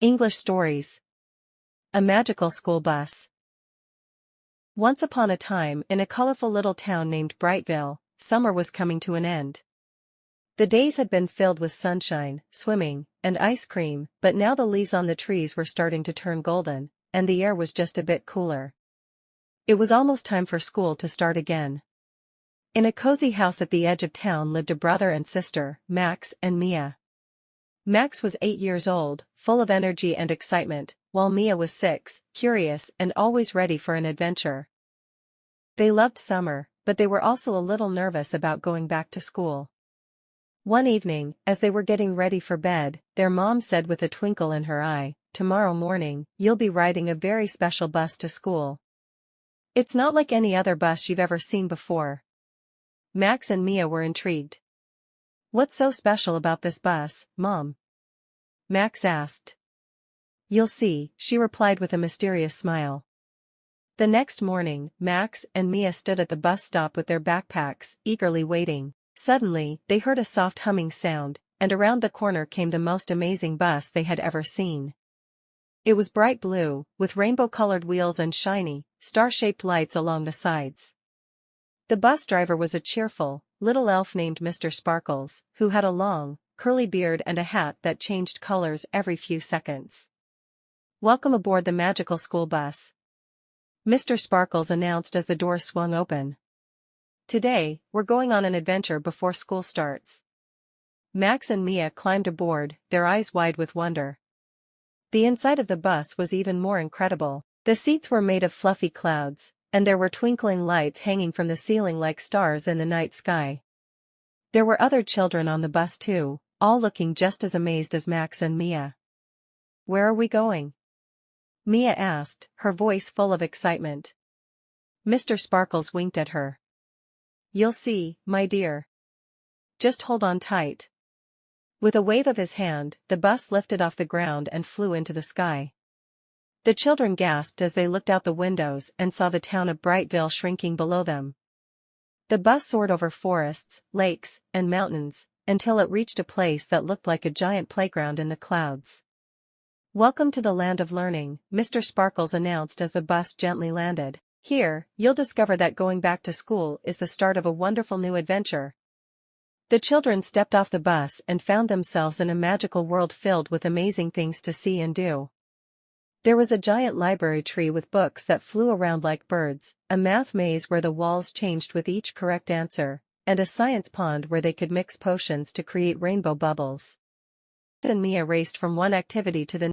English Stories. A Magical School Bus. Once upon a time, in a colorful little town named Brightville, summer was coming to an end. The days had been filled with sunshine, swimming, and ice cream, but now the leaves on the trees were starting to turn golden, and the air was just a bit cooler. It was almost time for school to start again. In a cozy house at the edge of town lived a brother and sister, Max and Mia. Max was 8 years old, full of energy and excitement, while Mia was 6, curious and always ready for an adventure. They loved summer, but they were also a little nervous about going back to school. One evening, as they were getting ready for bed, their mom said with a twinkle in her eye, "Tomorrow morning, you'll be riding a very special bus to school. It's not like any other bus you've ever seen before." Max and Mia were intrigued. "What's so special about this bus, Mom?" Max asked. "You'll see," she replied with a mysterious smile. The next morning, Max and Mia stood at the bus stop with their backpacks, eagerly waiting. Suddenly, they heard a soft humming sound, and around the corner came the most amazing bus they had ever seen. It was bright blue, with rainbow-colored wheels and shiny, star-shaped lights along the sides. The bus driver was a cheerful, little elf named Mr. Sparkles, who had a long, curly beard and a hat that changed colors every few seconds. "Welcome aboard the magical school bus," Mr. Sparkles announced as the doors swung open. "Today, we're going on an adventure before school starts." Max and Mia climbed aboard, their eyes wide with wonder. The inside of the bus was even more incredible. The seats were made of fluffy clouds, and there were twinkling lights hanging from the ceiling like stars in the night sky. There were other children on the bus too, all looking just as amazed as Max and Mia. "Where are we going?" Mia asked, her voice full of excitement. Mr. Sparkles winked at her. "You'll see, my dear. Just hold on tight." With a wave of his hand, the bus lifted off the ground and flew into the sky. The children gasped as they looked out the windows and saw the town of Brightville shrinking below them. The bus soared over forests, lakes, and mountains, until it reached a place that looked like a giant playground in the clouds. "Welcome to the land of learning," Mr. Sparkles announced as the bus gently landed. "Here, you'll discover that going back to school is the start of a wonderful new adventure." The children stepped off the bus and found themselves in a magical world filled with amazing things to see and do. There was a giant library tree with books that flew around like birds, a math maze where the walls changed with each correct answer, and a science pond where they could mix potions to create rainbow bubbles. Max and Mia raced from one activity to the